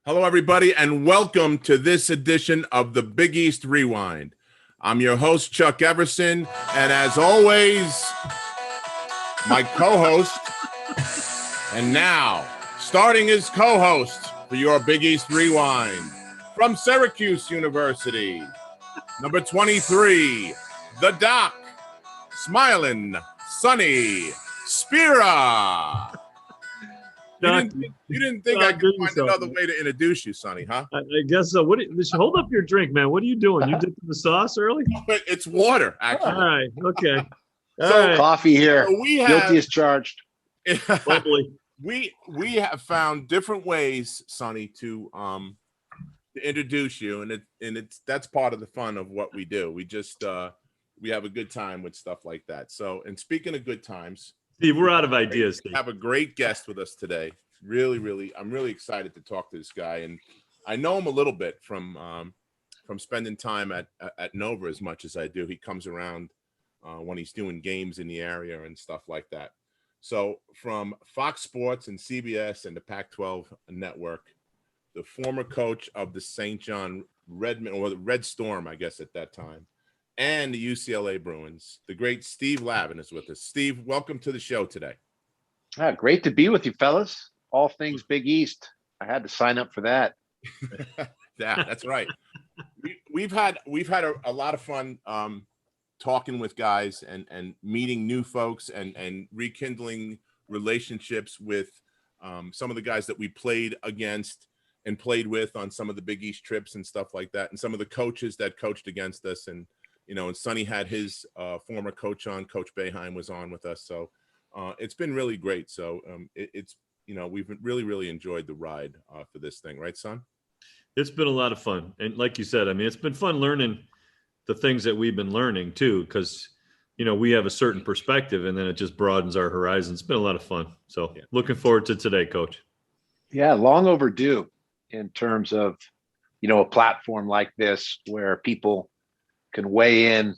Hello, everybody, and welcome to this edition of the Big East Rewind. I'm your host, Chuck Everson, and as always, my co-host, and now, starting as co-host for your Big East Rewind, from Syracuse University, number 23, the Doc, smiling, Sonny, Spera. You didn't think I could find another way to introduce you, Sonny, huh? I guess so. Hold up your drink, man. What are you doing? You dipping the sauce early? It's water, actually. All right. Okay. Coffee here. So Guilty as charged. Bubbly. We have found different ways, Sonny, to introduce you, and that's part of the fun of what we do. We just we have a good time with stuff like that. So, and speaking of good times, Steve, we're out of ideas. We have a great guest with us today. I'm really excited to talk to this guy, and I know him a little bit from spending time at Nova as much as I do. He comes around when he's doing games in the area and stuff like that. So from Fox Sports and CBS and the Pac-12 network, the former coach of the St. John Redmen, or the Red Storm, I guess at that time, and the UCLA Bruins, the great Steve Lavin is with us. Steve, welcome to the show today. Great to be with you, fellas. All things Big East. I had to sign up for that. Yeah, that's right. We've had a lot of fun talking with guys and meeting new folks and rekindling relationships with some of the guys that we played against and played with on some of the Big East trips and stuff like that, and some of the coaches that coached against us. And and Sonny had his former coach on. Coach Boeheim was on with us, so it's been really great. So it's we've really enjoyed the ride for this thing, right, son? It's been a lot of fun, and like you said, I mean, it's been fun learning the things that we've been learning too, because we have a certain perspective, and then it just broadens our horizon. It's been a lot of fun. So yeah. Looking forward to today, Coach. Yeah, long overdue in terms of a platform like this where people can weigh in,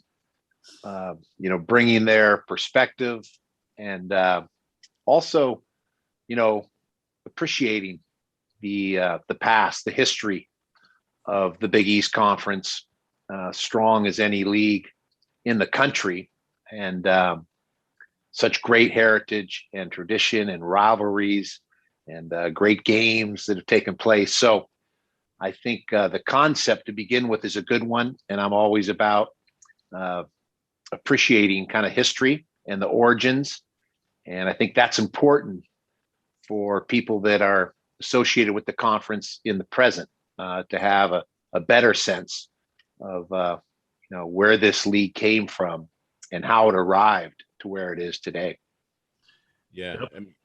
bringing their perspective, and also, appreciating the past, the history of the Big East Conference, strong as any league in the country, and such great heritage and tradition and rivalries and great games that have taken place. So I think the concept to begin with is a good one, and I'm always about appreciating kind of history and the origins, and I think that's important for people that are associated with the conference in the present to have a better sense of where this league came from and how it arrived to where it is today. Yeah,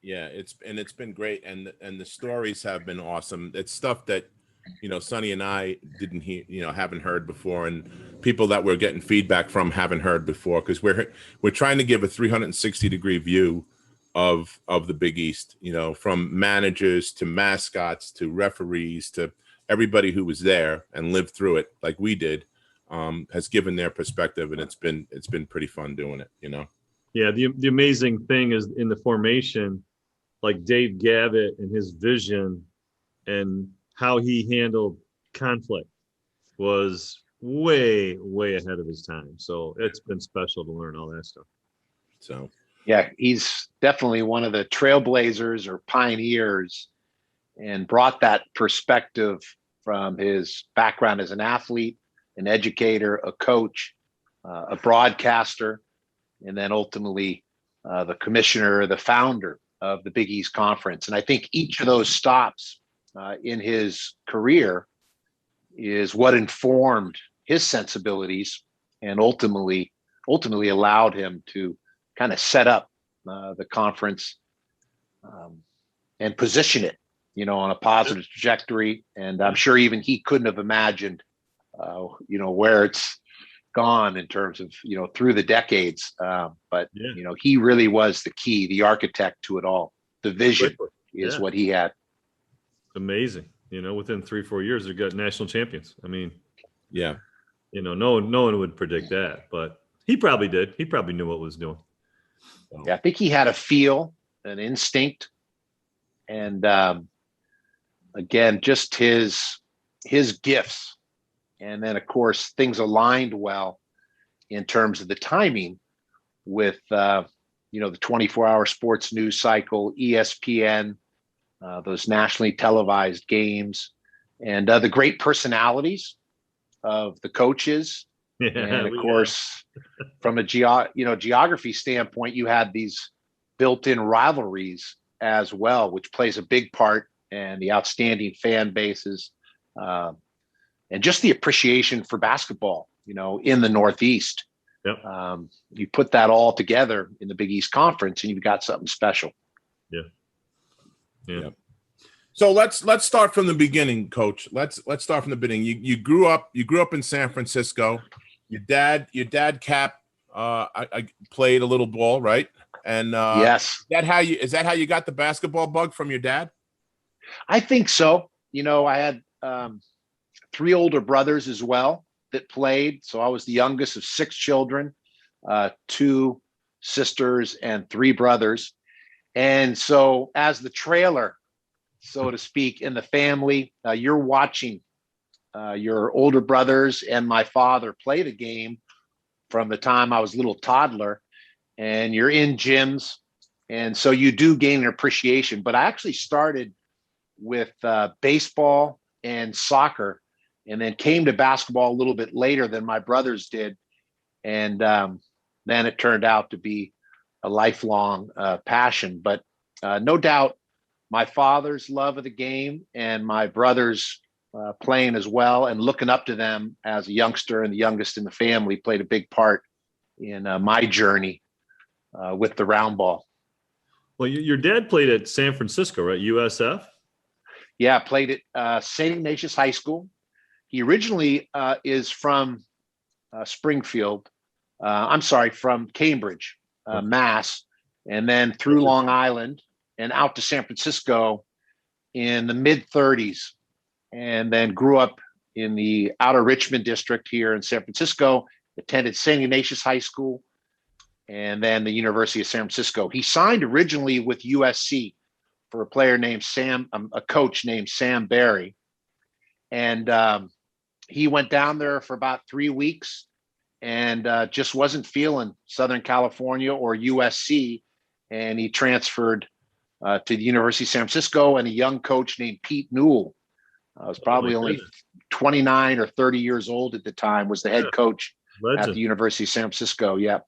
it's been great, and the stories have been awesome. It's stuff that Sonny and I didn't hear, haven't heard before, and people that we're getting feedback from haven't heard before, because we're trying to give a 360-degree view of the Big East, from managers to mascots to referees to everybody who was there and lived through it like we did, has given their perspective, and it's been pretty fun doing it, Yeah, the amazing thing is in the formation, like Dave Gavitt and his vision and how he handled conflict was way ahead of his time. So it's been special to learn all that stuff. So yeah, he's definitely one of the trailblazers or pioneers, and brought that perspective from his background as an athlete, an educator, a coach, a broadcaster, and then ultimately the commissioner, the founder of the Big East Conference. And I think each of those stops in his career is what informed his sensibilities and ultimately allowed him to kind of set up the conference and position it, on a positive trajectory. And I'm sure even he couldn't have imagined, where it's gone in terms of, through the decades. But, he really was the key, the architect to it all. The vision is what he had. Amazing. Within 3-4 years, they got national champions. I mean, yeah, no one would predict that, but he probably did. He probably knew what was doing. So. Yeah, I think he had a feel, an instinct, and again, just his gifts. And then, of course, things aligned well in terms of the timing with, the 24-hour sports news cycle, ESPN, those nationally televised games, and the great personalities of the coaches. And of course, from a geography standpoint, you had these built-in rivalries as well, which plays a big part, and the outstanding fan bases, and just the appreciation for basketball, in the Northeast. Yep. You put that all together in the Big East Conference, and you've got something special. Yeah. Yep. So let's start from the beginning, Coach. Let's start from the beginning. You grew up in San Francisco. Your dad Cap, I played a little ball, right? And yes, is that how you got the basketball bug, from your dad? I think so. I had 3 older brothers as well that played. So I was the youngest of 6 children, 2 sisters and 3 brothers. And so as the trailer, so to speak, in the family, you're watching your older brothers and my father play the game from the time I was a little toddler, and you're in gyms. And so you do gain an appreciation. But I actually started with baseball and soccer, and then came to basketball a little bit later than my brothers did. And then it turned out to be a lifelong passion. But no doubt my father's love of the game and my brothers playing as well, and looking up to them as a youngster and the youngest in the family, played a big part in my journey with the round ball. Well, your dad played at San Francisco, right? USF? Yeah, played at St. Ignatius High School. He originally is from Springfield. From Cambridge, Mass, and then through Long Island and out to San Francisco in the mid-30s, and then grew up in the outer Richmond district here in San Francisco, attended St. Ignatius High School, and then the University of San Francisco. He signed originally with USC for a player named a coach named Sam Barry. And he went down there for about 3 weeks and just wasn't feeling Southern California or USC. And he transferred to the University of San Francisco, and a young coach named Pete Newell, was probably only 29 or 30 years old at the time, was the head coach at the University of San Francisco. Yep.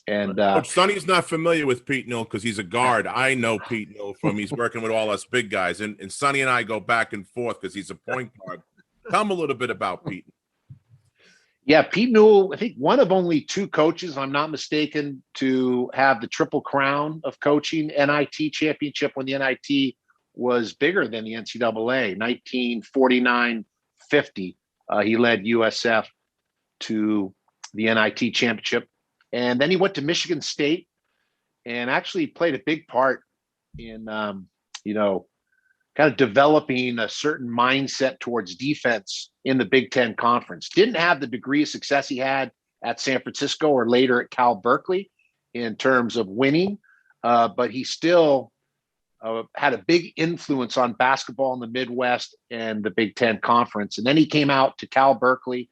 And Coach Sonny's not familiar with Pete Newell because he's a guard. I know Pete Newell he's working with all us big guys, and Sonny and I go back and forth because he's a point guard. Tell him a little bit about Pete. Yeah, Pete Newell, I think one of only 2 coaches, if I'm not mistaken, to have the triple crown of coaching, NIT championship when the NIT was bigger than the NCAA, 1949-50. He led USF to the NIT championship. And then he went to Michigan State and actually played a big part in, kind of developing a certain mindset towards defense in the Big Ten Conference. Didn't have the degree of success he had at San Francisco or later at Cal Berkeley in terms of winning, but he still had a big influence on basketball in the Midwest and the Big Ten Conference. And then he came out to Cal Berkeley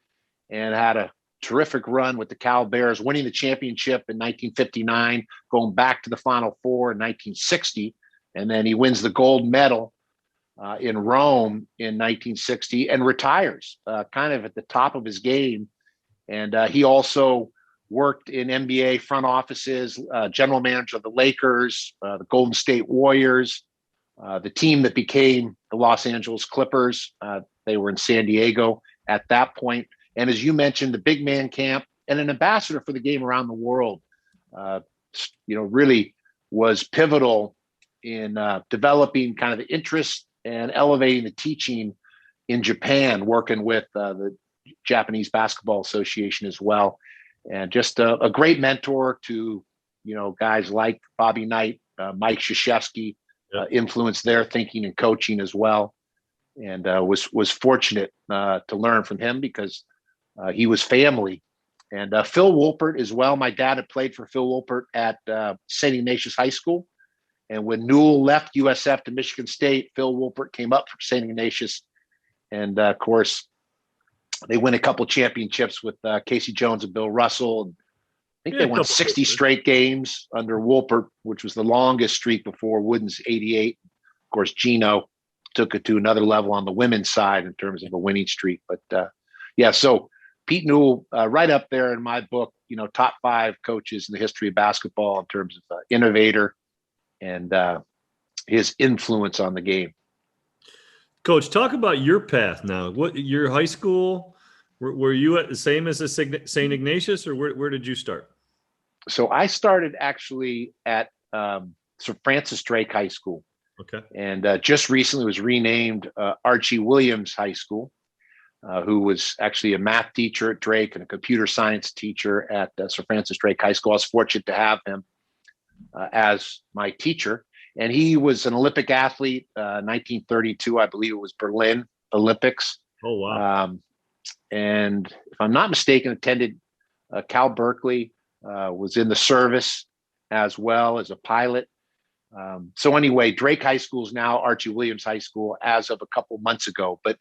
and had a terrific run with the Cal Bears, winning the championship in 1959, going back to the Final Four in 1960. And then he wins the gold medal in Rome in 1960 and retires kind of at the top of his game. And he also worked in NBA front offices, general manager of the Lakers, the Golden State Warriors, the team that became the Los Angeles Clippers. They were in San Diego at that point. And as you mentioned, the big man camp, and an ambassador for the game around the world, really was pivotal in developing kind of the interest and elevating the teaching in Japan, working with the Japanese Basketball Association as well. And just a great mentor to, guys like Bobby Knight, Mike Krzyzewski, influenced their thinking and coaching as well. And was fortunate to learn from him because he was family. And Phil Wolpert as well. My dad had played for Phil Wolpert at St. Ignatius High School. And when Newell left USF to Michigan State, Phil Wolpert came up from St. Ignatius. And of course, they win a couple championships with Casey Jones and Bill Russell. And I think they won 60 straight games under Wolpert, which was the longest streak before Wooden's 88. Of course, Gino took it to another level on the women's side in terms of a winning streak. But so Pete Newell, right up there in my book, top 5 coaches in the history of basketball in terms of innovator and his influence on the game. Coach, talk about your path now. What your high school? Were you at the same as St. Ignatius, or where did you start? So I started actually at Sir Francis Drake High School. Okay. And just recently was renamed Archie Williams High School, who was actually a math teacher at Drake and a computer science teacher at Sir Francis Drake High School. I was fortunate to have him as my teacher. And he was an Olympic athlete, 1932, I believe it was Berlin Olympics. Oh, wow. And if I'm not mistaken, attended Cal Berkeley, was in the service as well as a pilot. So anyway, Drake High School is now Archie Williams High School as of a couple months ago. But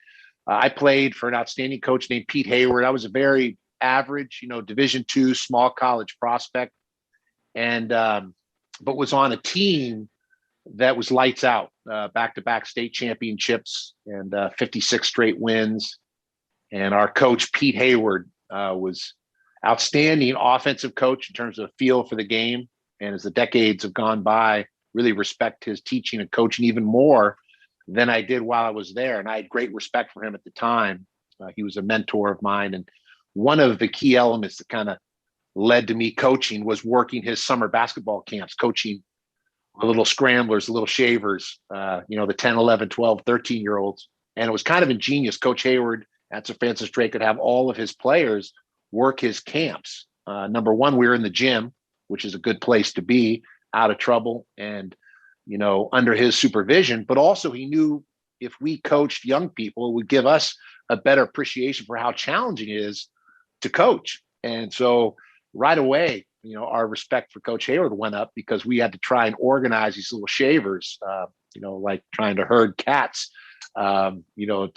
I played for an outstanding coach named Pete Hayward. I was a very average, Division II small college prospect, and but was on a team that was lights out, back-to-back state championships and 56 straight wins. And our coach, Pete Hayward, was outstanding offensive coach in terms of feel for the game. And as the decades have gone by, really respect his teaching and coaching even more than I did while I was there. And I had great respect for him at the time. He was a mentor of mine. And one of the key elements that kind of led to me coaching was working his summer basketball camps, coaching the little scramblers, the little shavers, the 10, 11, 12, 13-year-olds. And it was kind of ingenious. Coach Hayward at Sir Francis Drake could have all of his players work his camps. Number one, we were in the gym, which is a good place to be, out of trouble and, under his supervision. But also he knew if we coached young people, it would give us a better appreciation for how challenging it is to coach. And so right away, our respect for Coach Hayward went up because we had to try and organize these little shavers, like trying to herd cats, to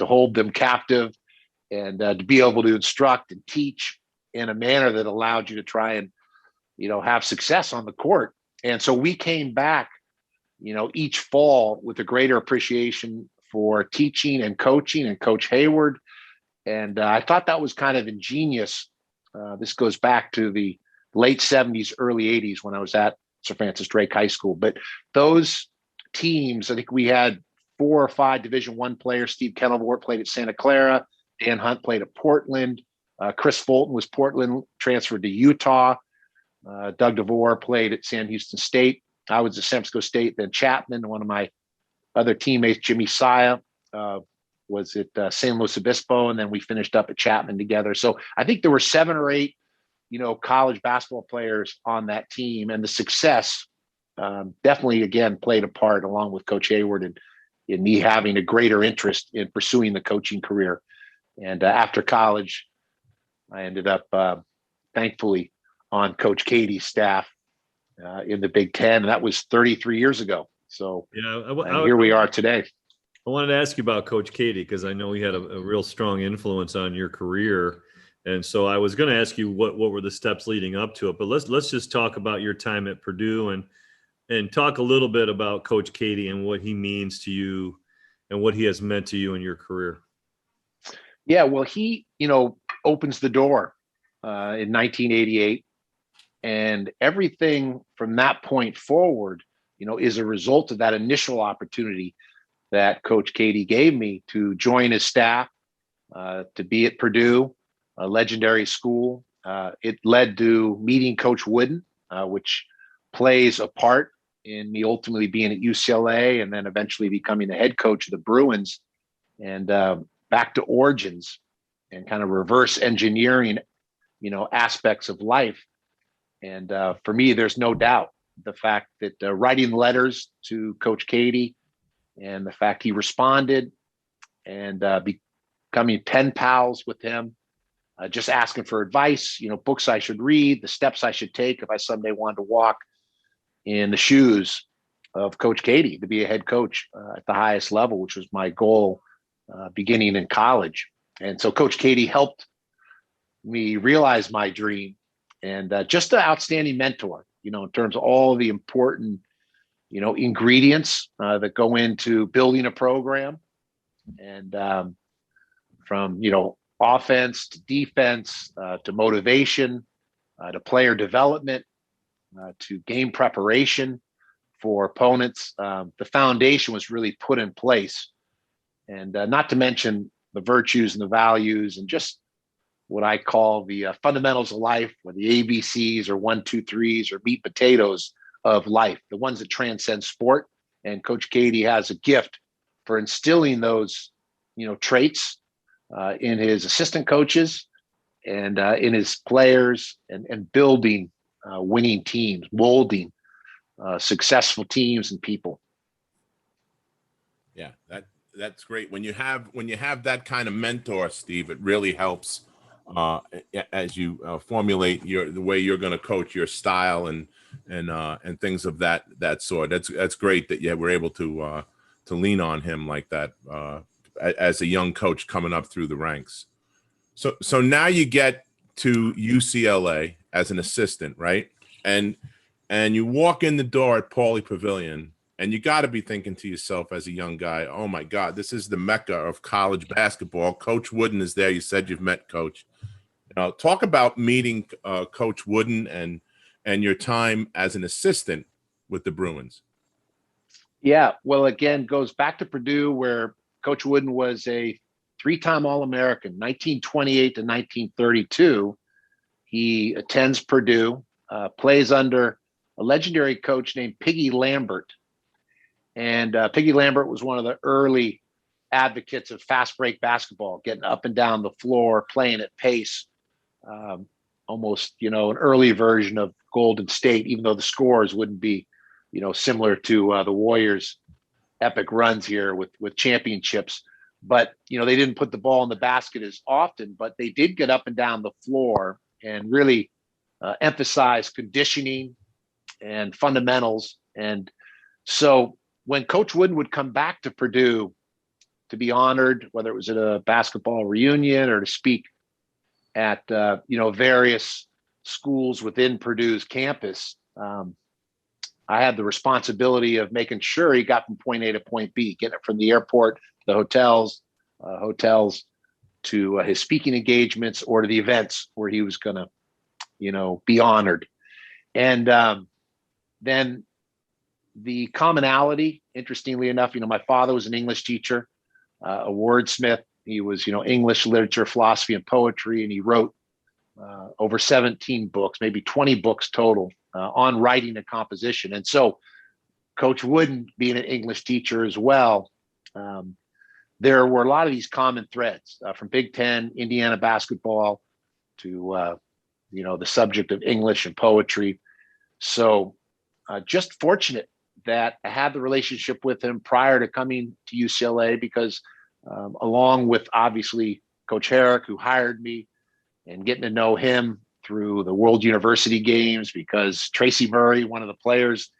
hold them captive and to be able to instruct and teach in a manner that allowed you to try and, have success on the court. And so we came back, each fall with a greater appreciation for teaching and coaching and Coach Hayward. And I thought that was kind of ingenious. This goes back to the late 70s, early 80s when I was at Sir Francis Drake High School. But those teams, I think we had 4 or 5 Division I players. Steve Kenilworth played at Santa Clara. Dan Hunt played at Portland. Chris Fulton was Portland, transferred to Utah. Doug DeVore played at Sam Houston State. I was at San Francisco State, then Chapman. One of my other teammates, Jimmy Saya, was at San Luis Obispo, and then we finished up at Chapman together. So I think there were 7 or 8, college basketball players on that team, and the success definitely, again, played a part along with Coach Hayward and in me having a greater interest in pursuing the coaching career. And after college, I ended up, thankfully, on Coach Katie's staff in the Big Ten. And that was 33 years ago. So here we are today. I wanted to ask you about Coach Katie because I know he had a real strong influence on your career. And so I was going to ask you what were the steps leading up to it. But let's just talk about your time at Purdue and talk a little bit about Coach Katie and what he means to you and what he has meant to you in your career. Yeah, well, he, opens the door in 1988. And everything from that point forward, is a result of that initial opportunity that Coach Katie gave me to join his staff, to be at Purdue, a legendary school. It led to meeting Coach Wooden, which plays a part in me ultimately being at UCLA and then eventually becoming the head coach of the Bruins. And back to origins and kind of reverse engineering, aspects of life. And for me, there's no doubt the fact that writing letters to Coach Katie and the fact he responded and becoming pen pals with him, just asking for advice, books I should read, the steps I should take if I someday wanted to walk in the shoes of Coach Katie to be a head coach at the highest level, which was my goal beginning in college. And so Coach Katie helped me realize my dream, and just an outstanding mentor, in terms of all the important, ingredients that go into building a program. And from, offense to defense to motivation to player development to game preparation for opponents. The foundation was really put in place. And not to mention the virtues and the values and just what I call the fundamentals of life, or the ABCs or 1, 2, 3s or meat potatoes of life, the ones that transcend sport. And Coach Katie has a gift for instilling those, traits in his assistant coaches and in his players, and building winning teams, molding successful teams and people. Yeah, that's great. When you have that kind of mentor, Steve, it really helps as you formulate the way you're going to coach, your style and things of that sort. That's great that you were able to lean on him like that as a young coach coming up through the ranks. So now you get to UCLA as an assistant, right? And you walk in the door at Pauley Pavilion, and you got to be thinking to yourself as a young guy, oh my God, this is the mecca of college basketball. Coach Wooden is there. You said you've met Coach. Talk about meeting Coach Wooden and your time as an assistant with the Bruins. Yeah, well, again, goes back to Purdue, where Coach Wooden was a 3-time All-American, 1928 to 1932. He attends Purdue, plays under a legendary coach named Piggy Lambert. And Piggy Lambert was one of the early advocates of fast break basketball, getting up and down the floor, playing at pace, almost, an early version of Golden State, even though the scores wouldn't be, similar to the Warriors' epic runs here with championships. But, they didn't put the ball in the basket as often, but they did get up and down the floor and really emphasize conditioning and fundamentals. And so when Coach Wooden would come back to Purdue to be honored, whether it was at a basketball reunion or to speak at, various schools within Purdue's campus, I had the responsibility of making sure he got from point A to point B, getting it from the airport to the hotels to his speaking engagements or to the events where he was going to, be honored. And then the commonality, interestingly enough, my father was an English teacher, a wordsmith. He was, English literature, philosophy, and poetry, and he wrote over 17 books, maybe 20 books total on writing and composition. And so Coach Wooden, being an English teacher as well, there were a lot of these common threads from Big Ten, Indiana basketball to, the subject of English and poetry. So just fortunate that I had the relationship with him prior to coming to UCLA, because along with obviously Coach Herrick, who hired me, and getting to know him through the World University Games, because Tracy Murray, one of the players,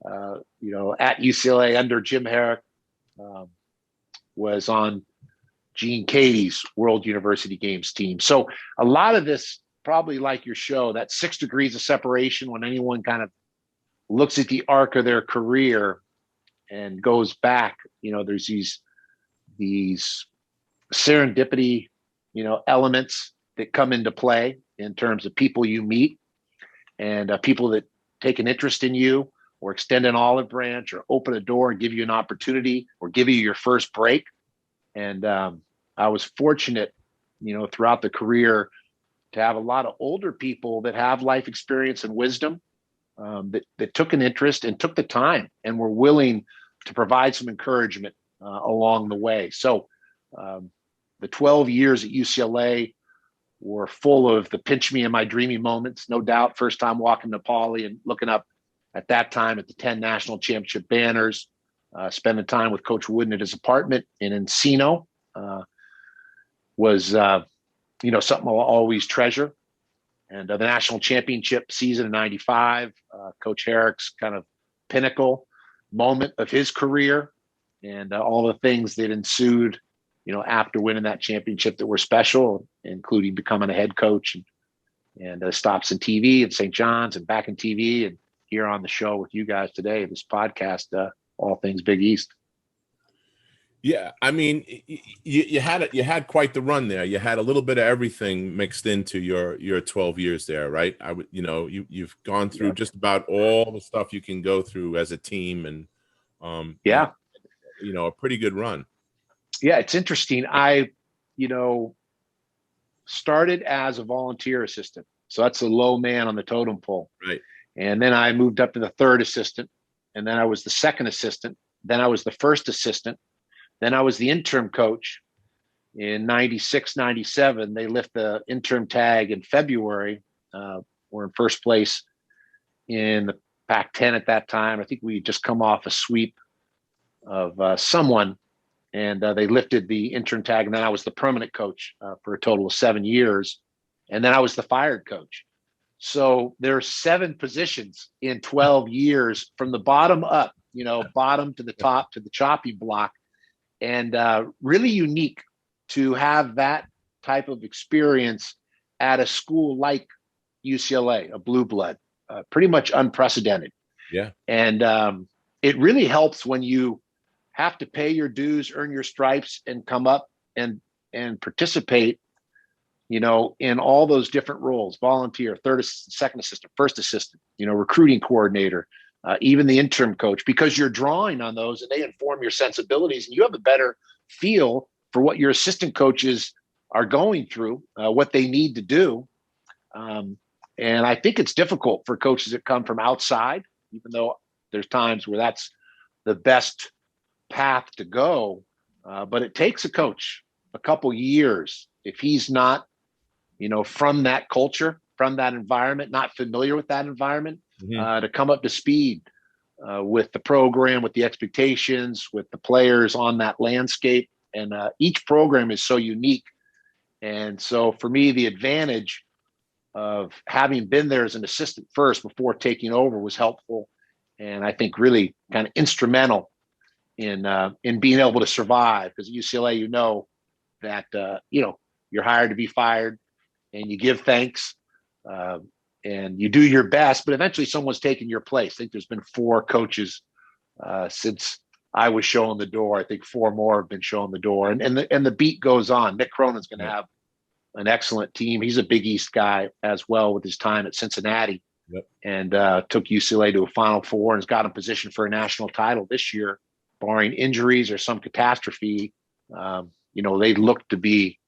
at UCLA under Jim Herrick, was on Gene Katie's World University Games team. So a lot of this, probably like your show, that 6 degrees of separation, when anyone kind of looks at the arc of their career and goes back, there's these serendipity, elements that come into play in terms of people you meet and people that take an interest in you or extend an olive branch or open a door and give you an opportunity or give you your first break. And I was fortunate, throughout the career to have a lot of older people that have life experience and wisdom that took an interest and took the time and were willing to provide some encouragement along the way. So the 12 years at UCLA were full of the pinch me in my dreamy moments, no doubt. First time walking to Pauley and looking up at that time at the 10 national championship banners, spending time with Coach Wooden at his apartment in Encino was, something I'll always treasure. And the national championship season in '95, Coach Herrick's kind of pinnacle moment of his career, and all the things that ensued, after winning that championship that were special, including becoming a head coach and stops in TV at St. John's and back in TV and here on the show with you guys today, this podcast, all things Big East. Yeah, I mean, you had quite the run there. You had a little bit of everything mixed into your 12 years there, right? You've gone through just about all the stuff you can go through as a team, and a pretty good run. Yeah, it's interesting. I started as a volunteer assistant, so that's a low man on the totem pole, right? And then I moved up to the third assistant, and then I was the second assistant, then I was the first assistant. Then I was the interim coach in 96, 97. They lift the interim tag in February. We're in first place in the Pac-10 at that time. I think we just come off a sweep of someone, and they lifted the interim tag. And then I was the permanent coach for a total of 7 years. And then I was the fired coach. So there are 7 positions in 12 years from the bottom up, bottom to the top to the choppy block. And really unique to have that type of experience at a school like UCLA, a blue blood, pretty much unprecedented. Yeah. And it really helps when you have to pay your dues, earn your stripes, and come up and participate, in all those different roles: volunteer, third assistant, second assistant, first assistant, recruiting coordinator, even the interim coach, because you're drawing on those and they inform your sensibilities, and you have a better feel for what your assistant coaches are going through, what they need to do. And I think it's difficult for coaches that come from outside, even though there's times where that's the best path to go. But it takes a coach a couple years, if he's not, from that culture, from that environment, not familiar with that environment, to come up to speed with the program, with the expectations, with the players on that landscape. And each program is so unique. And so for me, the advantage of having been there as an assistant first before taking over was helpful. And I think really kind of instrumental in being able to survive, because at UCLA, that, you're hired to be fired, and you give thanks. And you do your best, but eventually someone's taking your place. I think there's been 4 coaches since I was showing the door. I think 4 more have been showing the door, and the beat goes on. Nick Cronin's going to have an excellent team. He's a Big East guy as well, with his time at Cincinnati, and took UCLA to a Final Four and has got in position for a national title this year, barring injuries or some catastrophe. They look to be,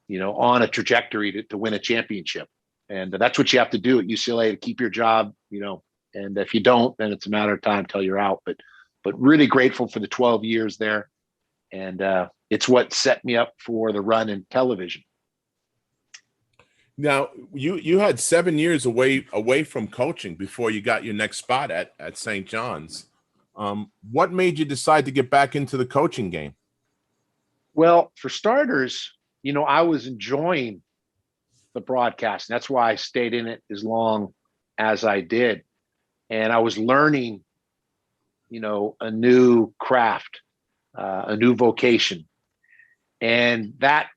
on a trajectory to win a championship. And that's what you have to do at UCLA to keep your job, and if you don't, then it's a matter of time till you're out. But really grateful for the 12 years there. And it's what set me up for the run in television. Now, you had 7 years away from coaching before you got your next spot at St. John's. What made you decide to get back into the coaching game? Well, for starters, I was enjoying the broadcast. And that's why I stayed in it as long as I did. And I was learning, a new craft, a new vocation. And that,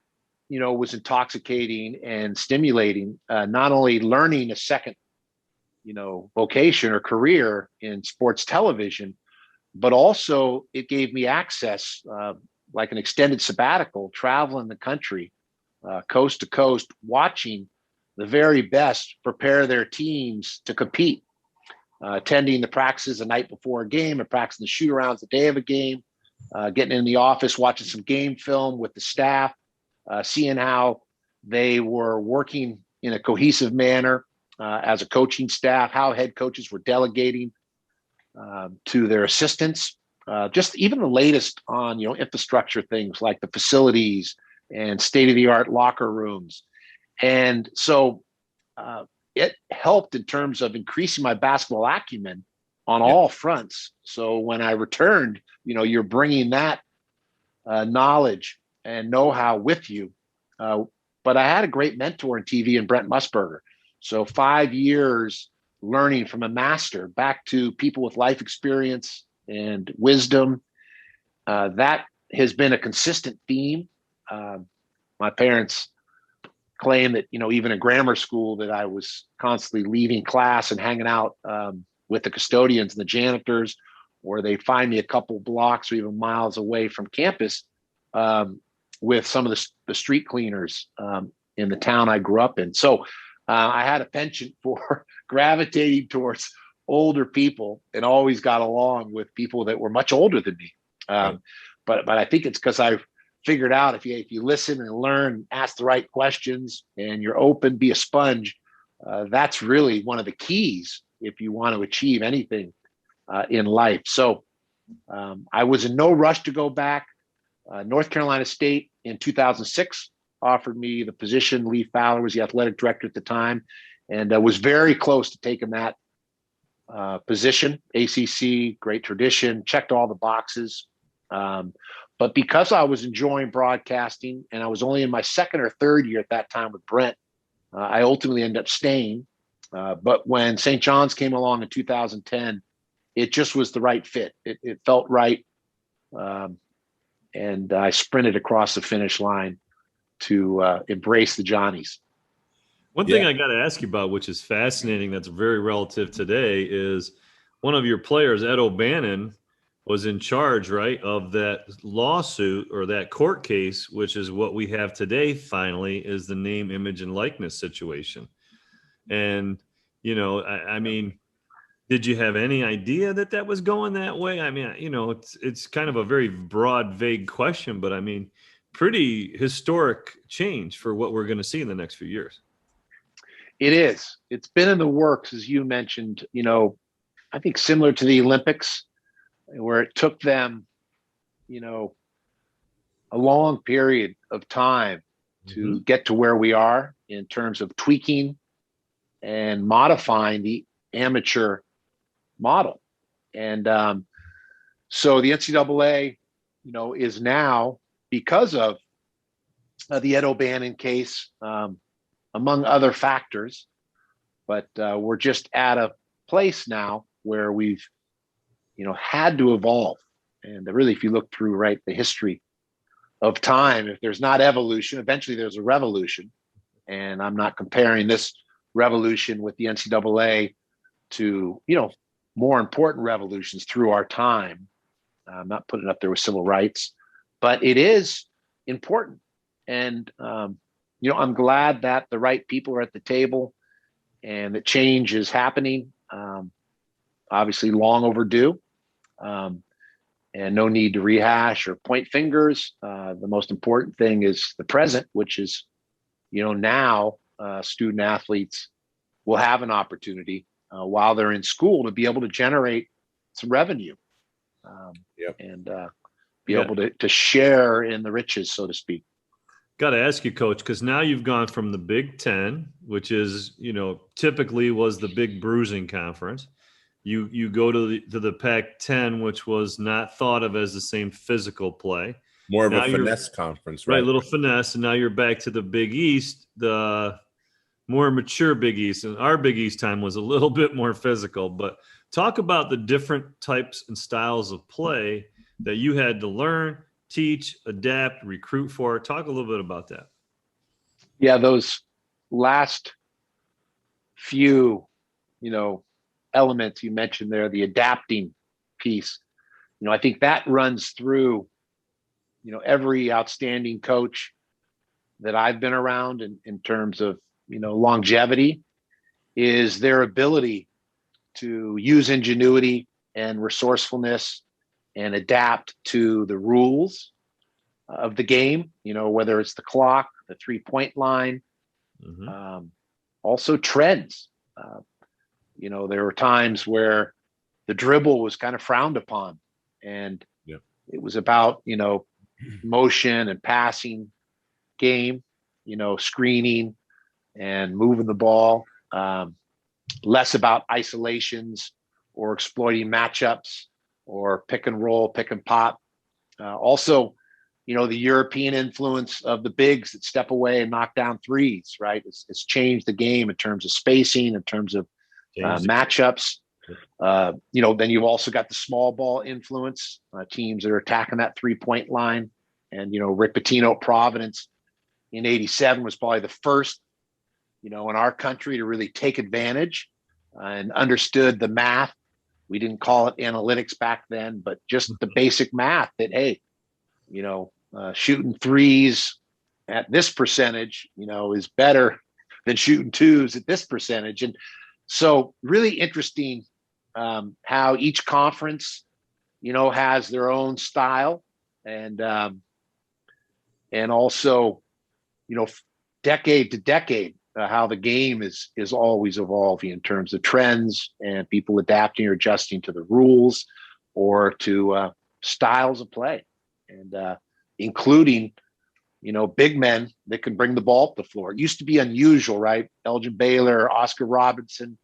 was intoxicating and stimulating, not only learning a second, vocation or career in sports television, but also it gave me access, like an extended sabbatical, traveling the country, coast to coast, watching the very best prepare their teams to compete, attending the practices the night before a game and practicing the shoot-arounds the day of a game, getting in the office, watching some game film with the staff, seeing how they were working in a cohesive manner as a coaching staff, how head coaches were delegating to their assistants, just even the latest on, infrastructure things like the facilities and state-of-the-art locker rooms. And so it helped in terms of increasing my basketball acumen on all fronts. So when I returned, you're bringing that knowledge and know-how with you. But I had a great mentor in TV in Brent Musburger. So 5 years learning from a master, back to people with life experience and wisdom. That has been a consistent theme. My parents claim that, even in grammar school, that I was constantly leaving class and hanging out with the custodians and the janitors, or they find me a couple blocks or even miles away from campus with some of the street cleaners in the town I grew up in. So I had a penchant for gravitating towards older people and always got along with people that were much older than me. But I think it's because I've figured out if you listen and learn, ask the right questions, and you're open, be a sponge, that's really one of the keys if you want to achieve anything in life. So I was in no rush to go back. North Carolina State in 2006 offered me the position. Lee Fowler was the athletic director at the time, and was very close to taking that position. ACC, great tradition, checked all the boxes. But because I was enjoying broadcasting and I was only in my second or third year at that time with Brent, I ultimately ended up staying. But when St. John's came along in 2010, it just was the right fit. It felt right. And I sprinted across the finish line to embrace the Johnnies. One thing I got to ask you about, which is fascinating, that's very relative today, is one of your players, Ed O'Bannon, was in charge, right, of that lawsuit or that court case, which is what we have today, finally, is the name, image, and likeness situation. And, I mean, did you have any idea that was going that way? I mean, it's kind of a very broad, vague question, but I mean, pretty historic change for what we're going to see in the next few years. It is. It's been in the works, as you mentioned, I think similar to the Olympics, where it took them, a long period of time to get to where we are in terms of tweaking and modifying the amateur model. And so the NCAA, is now, because of the Ed O'Bannon case, among other factors, but we're just at a place now where we've, had to evolve. And really, if you look through, the history of time, if there's not evolution, eventually there's a revolution. And I'm not comparing this revolution with the NCAA to, more important revolutions through our time. I'm not putting it up there with civil rights, but it is important. And, I'm glad that the right people are at the table and that change is happening. Obviously long overdue, and no need to rehash or point fingers. The most important thing is the present, which is, now student athletes will have an opportunity while they're in school to be able to generate some revenue and be able to share in the riches, so to speak. Got to ask you, Coach, because now you've gone from the Big Ten, which is, typically was the big bruising conference. You go to the Pac-10, which was not thought of as the same physical play. More of a finesse conference, right? Right, little finesse. And now you're back to the Big East, the more mature Big East. And our Big East time was a little bit more physical. But talk about the different types and styles of play that you had to learn, teach, adapt, recruit for. Talk a little bit about that. Yeah, those last few, elements you mentioned there, the adapting piece, I think that runs through, every outstanding coach that I've been around in terms of, longevity, is their ability to use ingenuity and resourcefulness and adapt to the rules of the game, whether it's the clock, the 3-point line, also trends. There were times where the dribble was kind of frowned upon, and it was about, motion and passing game, screening and moving the ball, less about isolations or exploiting matchups or pick and roll, pick and pop. Also, the European influence of the bigs that step away and knock down threes, right? It's changed the game in terms of spacing, in terms of matchups. Then you've also got the small ball influence, teams that are attacking that 3-point line. And, Rick Pitino, Providence in 87 was probably the first, in our country to really take advantage and understood the math. We didn't call it analytics back then, but just the basic math that, hey, shooting threes at this percentage, is better than shooting twos at this percentage. And so really interesting how each conference, has their own style and also, decade to decade, how the game is always evolving in terms of trends and people adapting or adjusting to the rules or to styles of play, and including, big men that can bring the ball up the floor. It used to be unusual, right? Elgin Baylor, Oscar Robertson,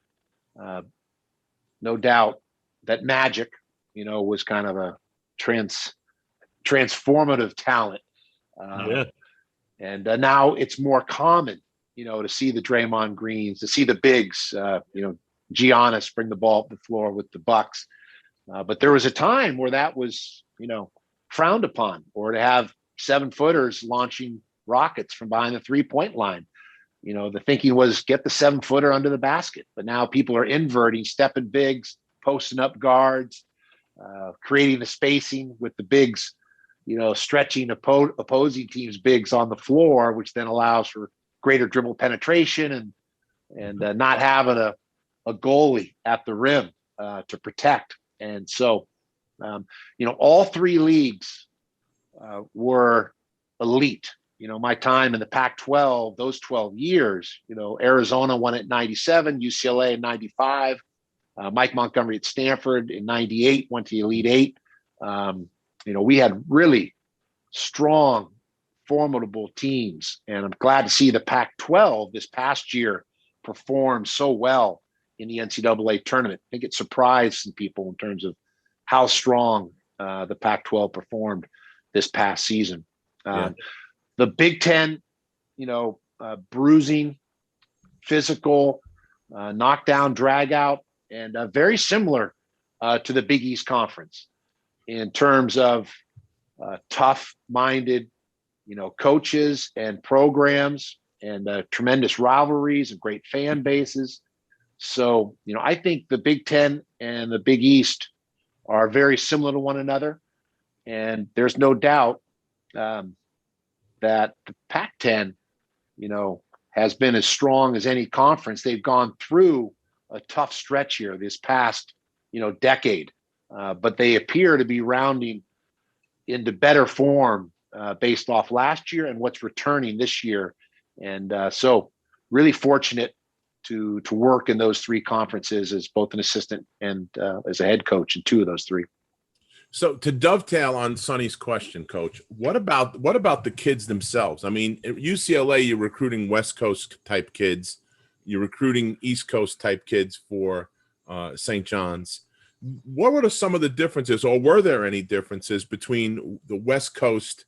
no doubt that Magic, was kind of a transformative talent. And now it's more common, to see the Draymond Greens, to see the bigs, Giannis bring the ball up the floor with the Bucks. But there was a time where that was, frowned upon, or to have 7-footers launching rockets from behind the 3-point line. The thinking was get the 7-footer under the basket. But now people are inverting, stepping bigs, posting up guards, creating the spacing with the bigs, stretching opposing teams' bigs on the floor, which then allows for greater dribble penetration and not having a goalie at the rim to protect. And so, all three leagues were elite. My time in the Pac-12, those 12 years, Arizona won it in 97, UCLA in 95, Mike Montgomery at Stanford in 98, went to the Elite Eight. We had really strong, formidable teams. And I'm glad to see the Pac-12 this past year perform so well in the NCAA tournament. I think it surprised some people in terms of how strong the Pac-12 performed this past season. The Big Ten, bruising, physical, knockdown, drag out, and very similar to the Big East Conference in terms of tough-minded, coaches and programs and tremendous rivalries and great fan bases. So, I think the Big Ten and the Big East are very similar to one another. And there's no doubt that the Pac-10, has been as strong as any conference. They've gone through a tough stretch here this past, decade. But they appear to be rounding into better form based off last year and what's returning this year. And so really fortunate to work in those three conferences as both an assistant and as a head coach in two of those three. So to dovetail on Sonny's question, Coach, what about the kids themselves? I mean, at UCLA, you're recruiting West Coast type kids, you're recruiting East Coast type kids for St. John's. What were some of the differences, or were there any differences between the West Coast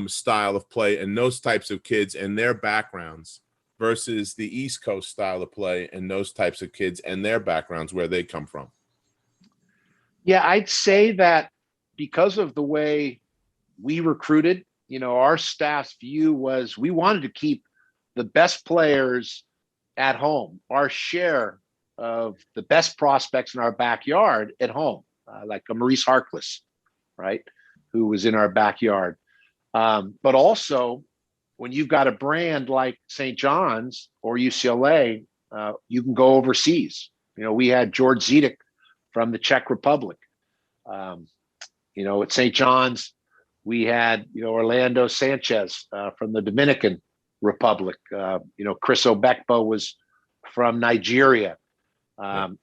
style of play and those types of kids and their backgrounds versus the East Coast style of play and those types of kids and their backgrounds, where they come from? Yeah, I'd say that because of the way we recruited, our staff's view was we wanted to keep the best players at home, our share of the best prospects in our backyard at home, like a Maurice Harkless, right, who was in our backyard. But also, when you've got a brand like St. John's or UCLA, you can go overseas. We had George Zidek from the Czech Republic. At St. John's, we had, Orlando Sanchez from the Dominican Republic. Chris Obekpo was from Nigeria.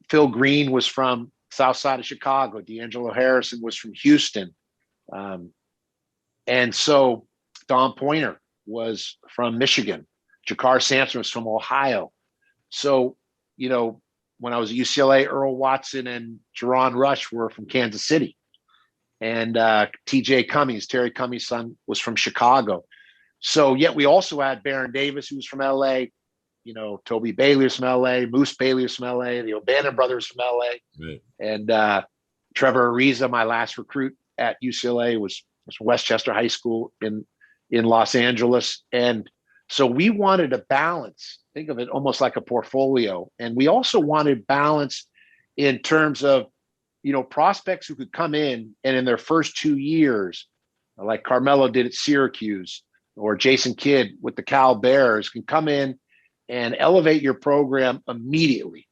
Phil Green was from south side of Chicago. D'Angelo Harrison was from Houston. And so Don Pointer was from Michigan. Jakar Sampson was from Ohio. So, when I was at UCLA, Earl Watson and Jerron Rush were from Kansas City. And TJ Cummings, Terry Cummings' son, was from Chicago. So yet we also had Baron Davis, who was from LA, Toby Baylor's from LA, Moose Baylor's from LA, the O'Bannon brothers from LA. Right. And Trevor Ariza, my last recruit at UCLA, was Westchester High School in Los Angeles. And so we wanted a balance, think of it almost like a portfolio. And we also wanted balance in terms of, prospects who could come in and in their first 2 years, like Carmelo did at Syracuse, or Jason Kidd with the Cal Bears, can come in and elevate your program immediately.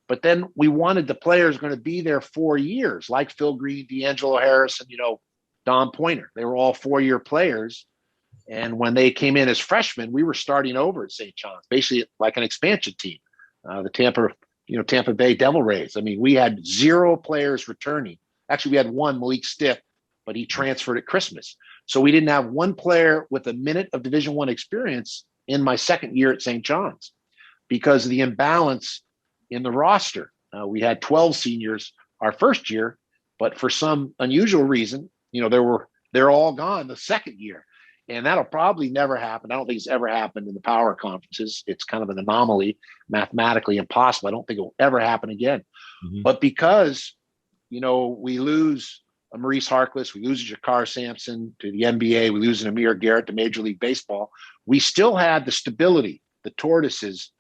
But then we wanted the players going to be there 4 years, like Phil Green, D'Angelo Harris, and Don Pointer. They were all 4-year players. And when they came in as freshmen, we were starting over at St. John's, basically like an expansion team, the Tampa Bay Devil Rays. I mean, we had 0 players returning. Actually, we had one, Malik Stiff, but he transferred at Christmas. So we didn't have one player with a minute of Division I experience in my second year at St. John's because of the imbalance in the roster. We had 12 seniors our first year, but for some unusual reason, they're all gone the second year. And that'll probably never happen. I don't think it's ever happened in the power conferences. It's kind of an anomaly, mathematically impossible. I don't think it will ever happen again. Mm-hmm. But because, we lose a Maurice Harkless, we lose a Jakar Sampson to the NBA, we lose an Amir Garrett to Major League Baseball, we still had the stability, the tortoises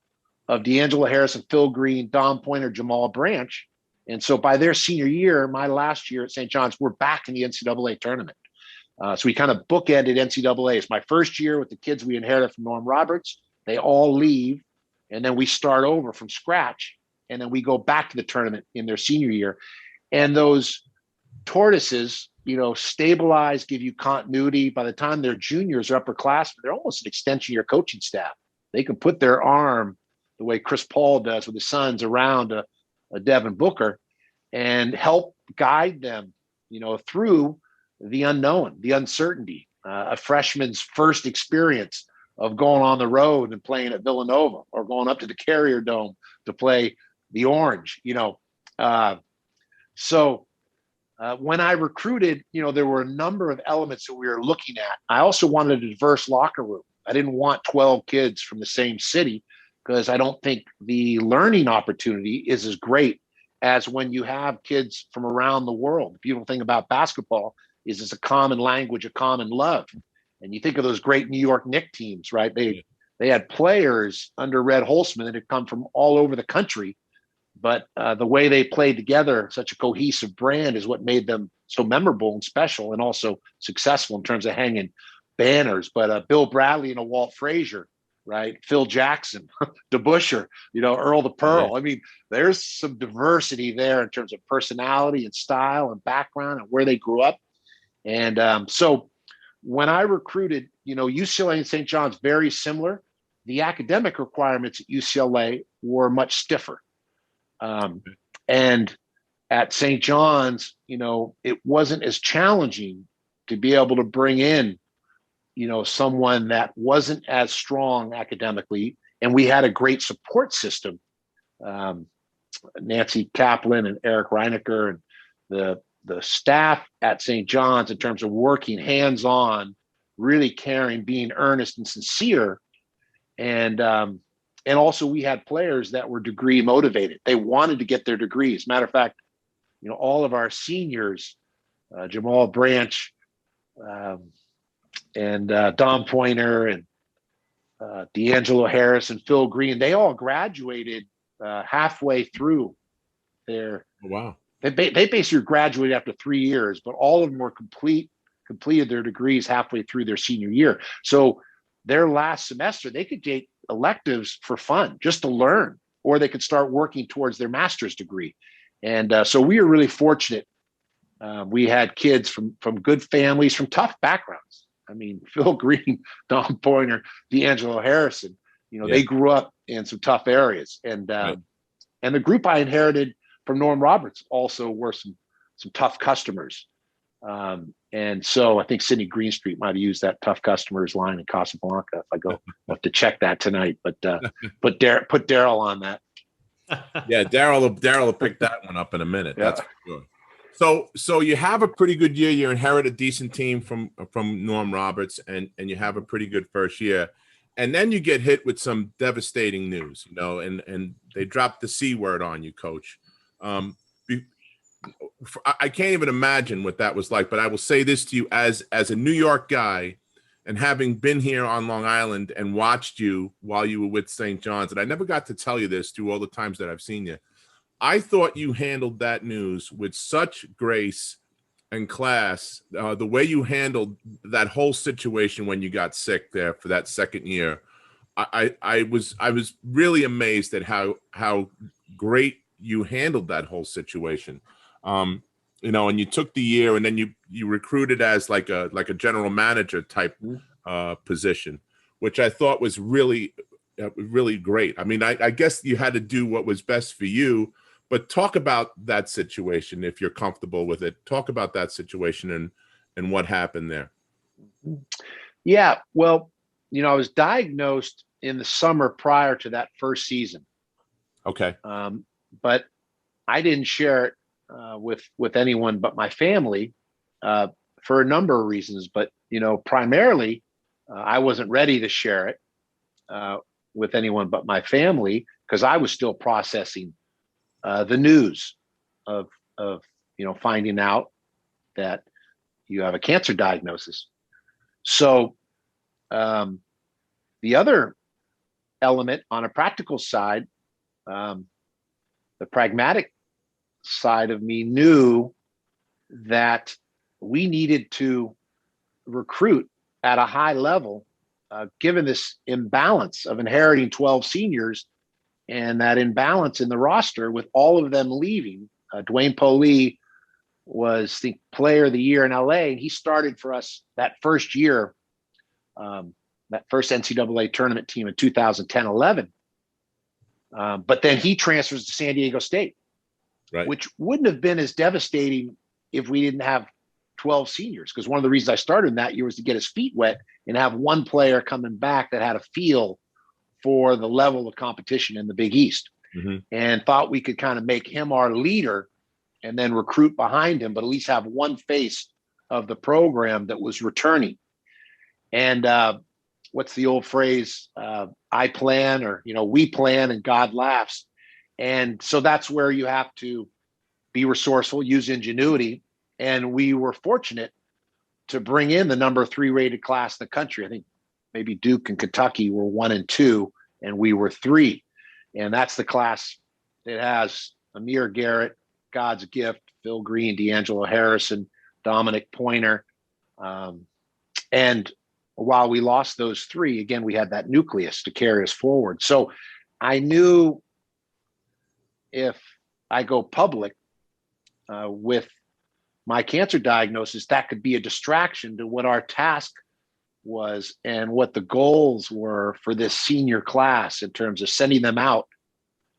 of D'Angelo Harris and Phil Green, Don Pointer, Jamal Branch. And so by their senior year, my last year at St. John's, we're back in the NCAA tournament. So we kind of bookended NCAA. It's my first year with the kids we inherited from Norm Roberts. They all leave, and then we start over from scratch, and then we go back to the tournament in their senior year. And those tortoises, stabilize, give you continuity. By the time they're juniors or upperclassmen, they're almost an extension of your coaching staff. They can put their arm the way Chris Paul does with his sons around a Devin Booker and help guide them, through the unknown, the uncertainty, a freshman's first experience of going on the road and playing at Villanova or going up to the Carrier Dome to play the Orange, So when I recruited, there were a number of elements that we were looking at. I also wanted a diverse locker room. I didn't want 12 kids from the same city because I don't think the learning opportunity is as great as when you have kids from around the world. The beautiful thing about basketball is it's a common language, a common love. And you think of those great New York Knicks teams, right? They had players under Red Holzman that had come from all over the country, but the way they played together, such a cohesive brand, is what made them so memorable and special and also successful in terms of hanging banners. But Bill Bradley and a Walt Frazier, right? Phil Jackson, DeBuscher, Earl the Pearl. I mean, there's some diversity there in terms of personality and style and background and where they grew up. And so when I recruited, UCLA and St. John's, very similar. The academic requirements at UCLA were much stiffer. And at St. John's, it wasn't as challenging to be able to bring in, someone that wasn't as strong academically. And we had a great support system. Nancy Kaplan and Eric Reinecker and the staff at St. John's in terms of working hands-on, really caring, being earnest and sincere. And also we had players that were degree motivated. They wanted to get their degrees. Matter of fact, all of our seniors, Jamal Branch and Don Pointer and D'Angelo Harris and Phil Green, they all graduated halfway through their. Oh, wow. They basically graduated after 3 years, but all of them were completed their degrees halfway through their senior year. So their last semester, they could take electives for fun, just to learn, or they could start working towards their master's degree. And so we were really fortunate. We had kids from good families, from tough backgrounds. I mean, Phil Green, Don Pointer, D'Angelo Harrison, they grew up in some tough areas. And and the group I inherited from Norm Roberts also were some tough customers. And so I think Sidney Greenstreet might have used that tough customers line in Casablanca. If I go, I'll have to check that tonight, but put Daryl on that. Yeah, Daryl will pick that one up in a minute. Yeah. That's for sure. So you have a pretty good year. You inherit a decent team from Norm Roberts, and you have a pretty good first year. And then you get hit with some devastating news, and they dropped the C word on you, Coach. I can't even imagine what that was like, but I will say this to you as a New York guy, and having been here on Long Island and watched you while you were with St. John's, and I never got to tell you this through all the times that I've seen you. I thought you handled that news with such grace and class. The way you handled that whole situation when you got sick there for that second year, I was really amazed at how great you handled that whole situation. And you took the year, and then you recruited as like a general manager type position, which I thought was really, really great. I mean, I guess you had to do what was best for you, but talk about that situation if you're comfortable with it. Talk about that situation and what happened there. Yeah, well, I was diagnosed in the summer prior to that first season. Okay. But I didn't share it with anyone but my family for a number of reasons. But, primarily, I wasn't ready to share it with anyone but my family because I was still processing the news of finding out that you have a cancer diagnosis. So the other element on a practical side, the pragmatic side of me knew that we needed to recruit at a high level, given this imbalance of inheriting 12 seniors and that imbalance in the roster with all of them leaving. Dwayne Polee was the player of the year in LA, and he started for us that first year, that first NCAA tournament team in 2010-11. But then he transfers to San Diego State, right, which wouldn't have been as devastating if we didn't have 12 seniors. Because one of the reasons I started in that year was to get his feet wet and have one player coming back that had a feel for the level of competition in the Big East, and thought we could kind of make him our leader and then recruit behind him, but at least have one face of the program that was returning. And what's the old phrase? I plan, or, we plan and God laughs. And so that's where you have to be resourceful, use ingenuity. And we were fortunate to bring in the number 3 rated class in the country. I think maybe Duke and Kentucky were 1 and 2, and we were 3. And that's the class that has Amir Garrett, God's Gift, Phil Green, D'Angelo Harrison, Dominic Pointer. And while we lost those 3, again, we had that nucleus to carry us forward. So I knew if I go public with my cancer diagnosis, that could be a distraction to what our task was and what the goals were for this senior class in terms of sending them out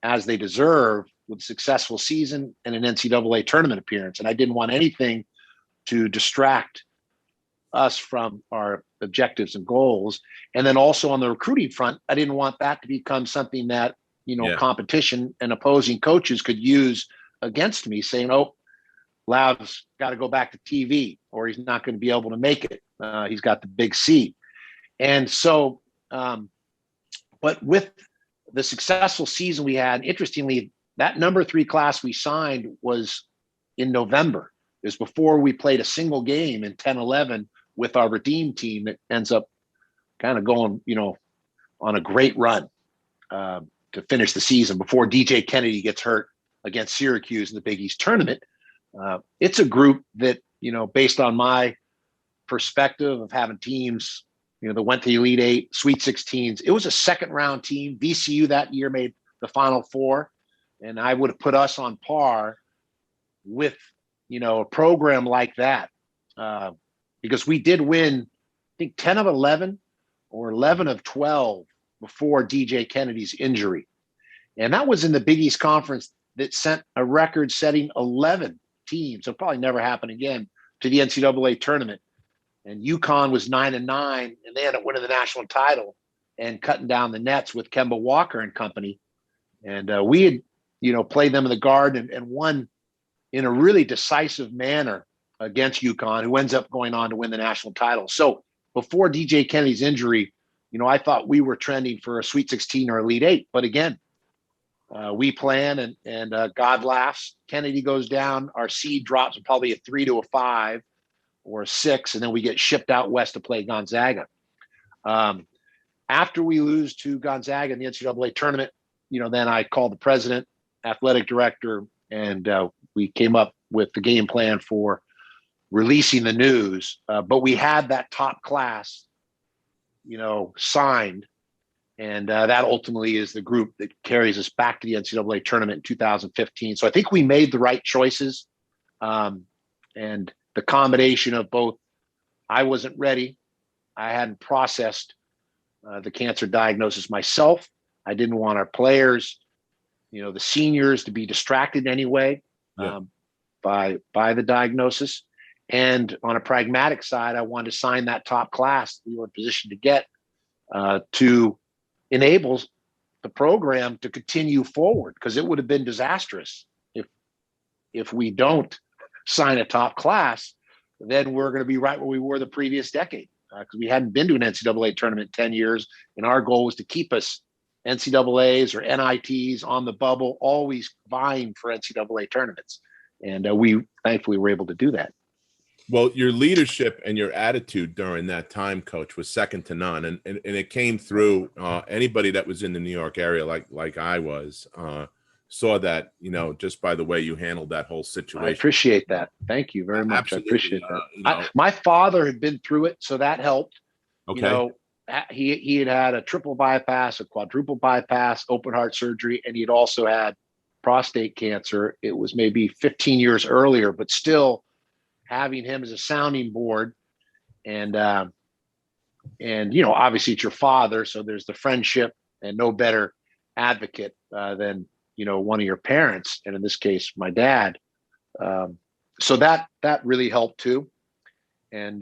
as they deserve with a successful season and an NCAA tournament appearance. And I didn't want anything to distract us from our objectives and goals. And then also on the recruiting front, I didn't want that to become something that, competition and opposing coaches could use against me, saying, oh, Lav's got to go back to TV, or he's not going to be able to make it. He's got the big C. And so, but with the successful season we had, interestingly, that number 3 class we signed was in November. It was before we played a single game in 10-11 with our Redeem team that ends up kind of going, on a great run to finish the season before DJ Kennedy gets hurt against Syracuse in the Big East tournament. It's a group that, based on my perspective of having teams, that went to the Elite 8, Sweet 16s, it was a second round team. VCU that year made the Final Four, and I would have put us on par with, a program like that, because we did win, I think 10 of 11 or 11 of 12 before DJ Kennedy's injury. And that was in the Big East Conference that sent a record-setting 11 teams, so probably never happen again, to the NCAA tournament. And UConn was 9-9, and they ended up winning the national title and cutting down the nets with Kemba Walker and company. And we had, played them in the Garden and won in a really decisive manner against UConn, who ends up going on to win the national title. So before DJ Kennedy's injury, I thought we were trending for a Sweet 16 or Elite Eight. But again, we plan and God laughs. Kennedy goes down. Our seed drops from probably a 3 to a 5 or a 6, and then we get shipped out west to play Gonzaga. After we lose to Gonzaga in the NCAA tournament, then I called the president, athletic director, and we came up with the game plan for releasing the news. But we had that top class, signed. And that ultimately is the group that carries us back to the NCAA tournament in 2015. So I think we made the right choices. And the combination of both, I wasn't ready. I hadn't processed the cancer diagnosis myself. I didn't want our players, the seniors, to be distracted in any way by the diagnosis. And on a pragmatic side, I wanted to sign that top class we were in position to get to enable the program to continue forward, because it would have been disastrous if we don't sign a top class. Then we're going to be right where we were the previous decade, because we hadn't been to an NCAA tournament in 10 years. And our goal was to keep us NCAAs or NITs on the bubble, always vying for NCAA tournaments. And we thankfully were able to do that. Well, your leadership and your attitude during that time, Coach, was second to none. And it came through. Anybody that was in the New York area, like I was, saw that, just by the way you handled that whole situation. I appreciate that. Thank you very much. Absolutely. I appreciate that. My father had been through it, so that helped. Okay. He had a triple bypass, a quadruple bypass, open heart surgery, and he'd also had prostate cancer. It was maybe 15 years earlier, but still having him as a sounding board, and obviously it's your father, so there's the friendship, and no better advocate than one of your parents, and in this case my dad. So that really helped too. And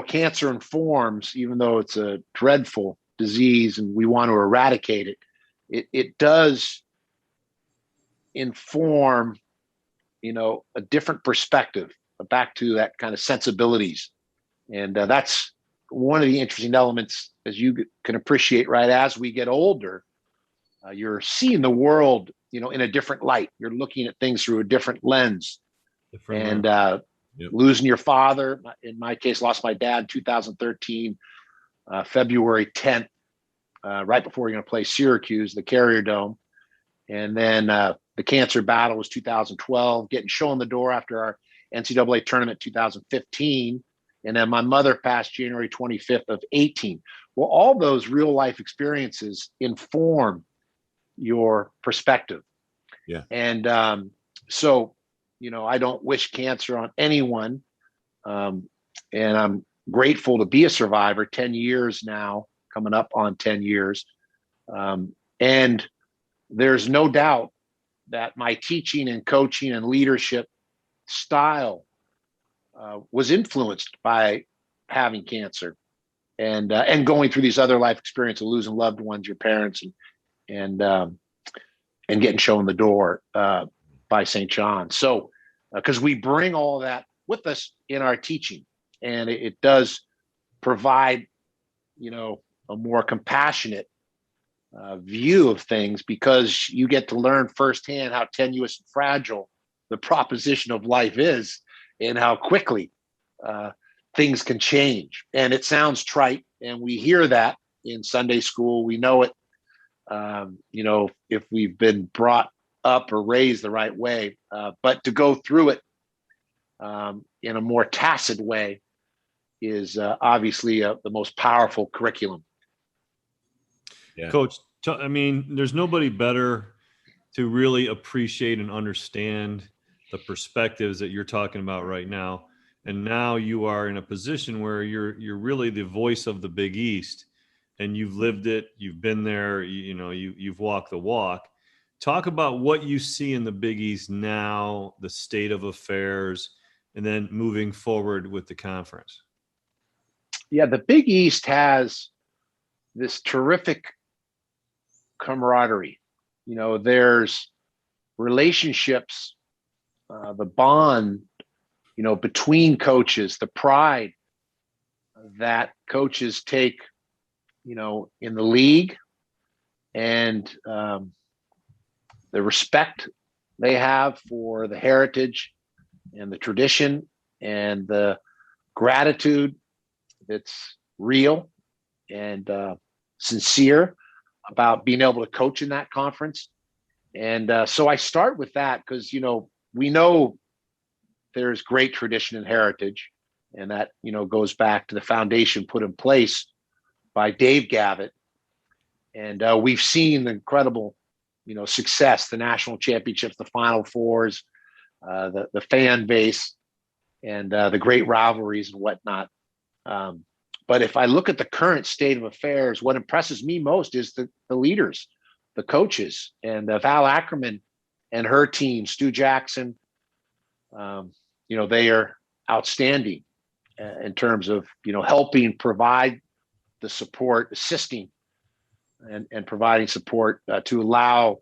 cancer informs, even though it's a dreadful disease and we want to eradicate it, it does inform a different perspective, back to that kind of sensibilities. And that's one of the interesting elements, as you can appreciate, right? As we get older, you're seeing the world, in a different light. You're looking at things through a different lens. Losing your father, in my case, lost my dad in 2013, February 10th, right before we're going to play Syracuse, the Carrier Dome. And then the cancer battle was 2012, getting shown the door after our NCAA tournament 2015. And then my mother passed January 25th of 18. Well, all those real life experiences inform your perspective. Yeah. And so, I don't wish cancer on anyone. And I'm grateful to be a survivor, 10 years now, coming up on 10 years. And there's no doubt that my teaching and coaching and leadership style was influenced by having cancer and going through these other life experiences, losing loved ones, your parents, and getting shown the door by St. John. So, because we bring all of that with us in our teaching, and it does provide, a more compassionate view of things, because you get to learn firsthand how tenuous and fragile the proposition of life is, and how quickly things can change. And it sounds trite, and we hear that in Sunday school. We know it, if we've been brought up or raised the right way, but to go through it in a more tacit way is obviously the most powerful curriculum. Yeah. Coach, there's nobody better to really appreciate and understand the perspectives that you're talking about right now. And now you are in a position where you're really the voice of the Big East, and you've lived it. You've been there. You've walked the walk. Talk about what you see in the Big East now, the state of affairs, and then moving forward with the conference. Yeah, the Big East has this terrific camaraderie. There's relationships, the bond, between coaches, the pride that coaches take, in the league, and the respect they have for the heritage and the tradition and the gratitude that's real and sincere about being able to coach in that conference. And so I start with that because, we know there's great tradition and heritage, and that, goes back to the foundation put in place by Dave Gavitt. And we've seen the incredible, success, the national championships, the Final Fours, the fan base, and the great rivalries and whatnot. But if I look at the current state of affairs, what impresses me most is the leaders, the coaches, and Val Ackerman and her team, Stu Jackson. They are outstanding in terms of, helping provide the support, assisting and providing support to allow,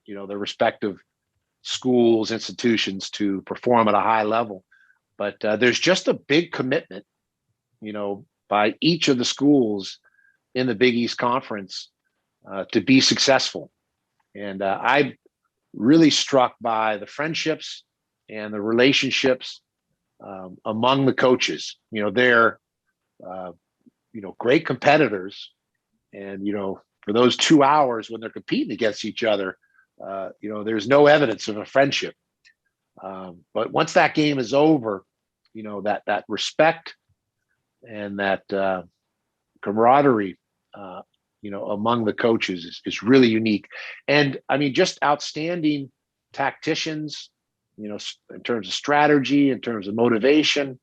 the respective schools, institutions to perform at a high level. But there's just a big commitment, by each of the schools in the Big East Conference to be successful. And I'm really struck by the friendships and the relationships among the coaches. They're, great competitors. And, for those 2 hours when they're competing against each other, there's no evidence of a friendship. But once that game is over, that respect and that camaraderie, among the coaches is really unique. And I mean, just outstanding tacticians, in terms of strategy, in terms of motivation,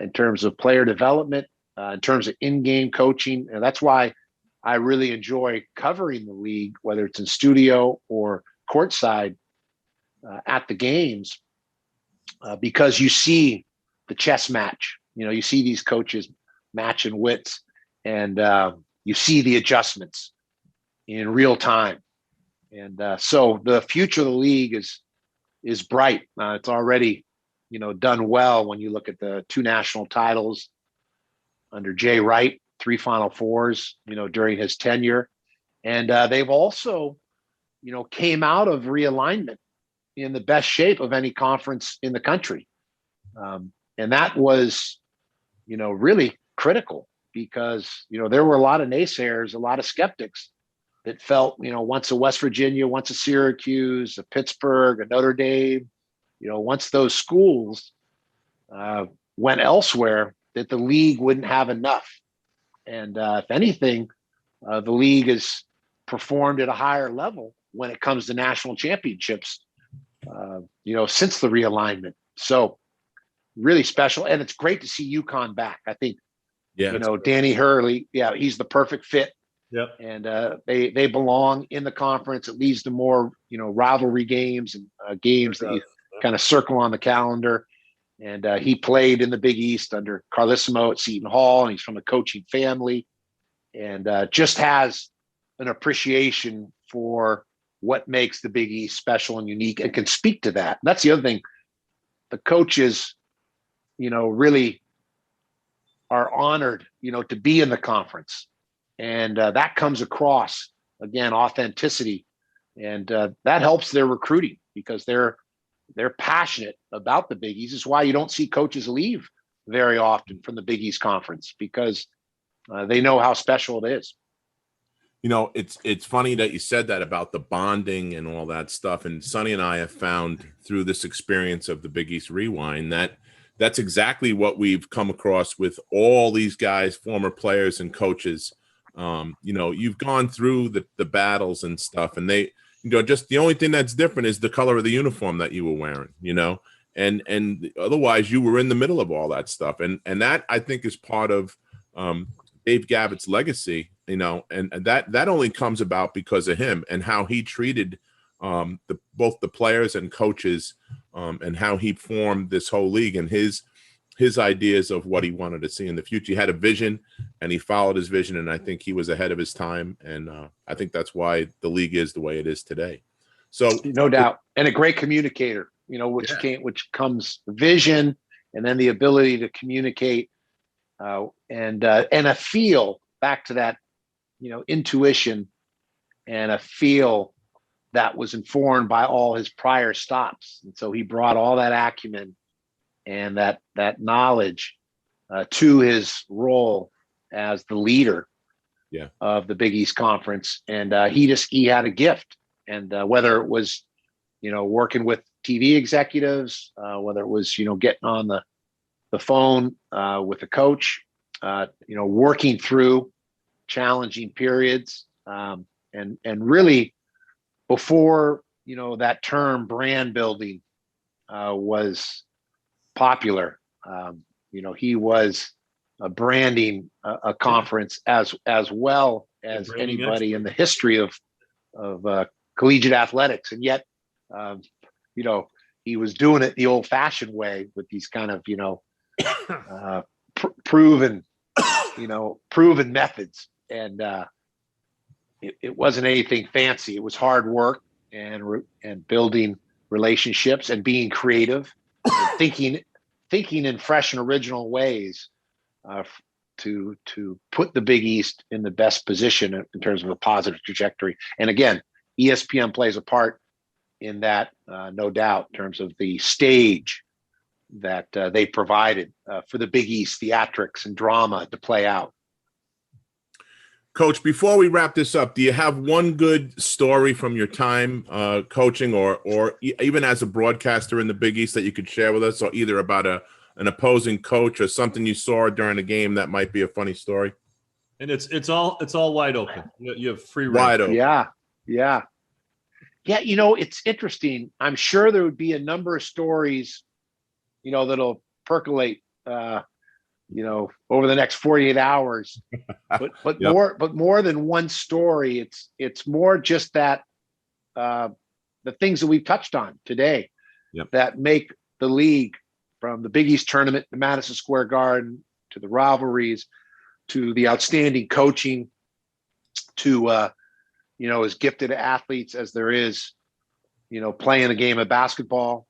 in terms of player development, in terms of in-game coaching. And that's why I really enjoy covering the league, whether it's in studio or courtside at the games, because you see the chess match. You see these coaches matching wits, and you see the adjustments in real time. And so the future of the league is bright. It's already, done well when you look at the 2 national titles under Jay Wright, 3 Final Fours, during his tenure. And they've also, came out of realignment in the best shape of any conference in the country. And that was, really critical because, there were a lot of naysayers, a lot of skeptics that felt, once a West Virginia, once a Syracuse, a Pittsburgh, a Notre Dame, once those schools went elsewhere, that the league wouldn't have enough. And if anything, the league has performed at a higher level when it comes to national championships, since the realignment. So really special. And it's great to see UConn back. I think, Danny Hurley, he's the perfect fit. Yep. And they belong in the conference. It leads to more, rivalry games and games that you kind of circle on the calendar. And he played in the Big East under Carlissimo at Seton Hall, and he's from a coaching family, and just has an appreciation for what makes the Big East special and unique, and can speak to that. That's the other thing. The coaches, really are honored, to be in the conference. And that comes across, again, authenticity. And that helps their recruiting because they're passionate about the Big East. It's why you don't see coaches leave very often from the Big East Conference, because they know how special it is. It's funny that you said that about the bonding and all that stuff. And Sonny and I have found through this experience of the Big East Rewind that that's exactly what we've come across with all these guys, former players and coaches. You've gone through the battles and stuff, and they, just the only thing that's different is the color of the uniform that you were wearing, and otherwise you were in the middle of all that stuff. And that, I think, is part of Dave Gavitt's legacy, and that only comes about because of him and how he treated both the players and coaches, and how he formed this whole league and his ideas of what he wanted to see in the future. He had a vision and he followed his vision. And I think he was ahead of his time. And I think that's why the league is the way it is today. So no doubt. And a great communicator, which comes vision, and then the ability to communicate and a feel, back to that, intuition, and a feel that was informed by all his prior stops. And so he brought all that acumen and that knowledge to his role as the leader of the Big East Conference. And he had a gift. And whether it was, working with TV executives, whether it was, getting on the phone with the coach, working through challenging periods, and really, before that term brand building was popular, he was branding a conference as well as anybody in the history of collegiate athletics. And yet, he was doing it the old-fashioned way with these kind of proven methods. And it wasn't anything fancy. It was hard work and building relationships and being creative, and thinking in fresh and original ways to put the Big East in the best position in terms of a positive trajectory. And again, ESPN plays a part in that, no doubt, in terms of the stage that they provided for the Big East theatrics and drama to play out. Coach, before we wrap this up, do you have one good story from your time coaching or even as a broadcaster in the Big East that you could share with us, or either about an opposing coach or something you saw during a game that might be a funny story? And it's all wide open. You have free reign. Wide open. Yeah. It's interesting. I'm sure there would be a number of stories, that'll percolate, over the next 48 hours, but yep. more than one story. It's more just that, the things that we've touched on today, yep. that make the league, from the Big East tournament, the Madison Square Garden, to the rivalries, to the outstanding coaching, to, as gifted athletes as there is, playing a game of basketball,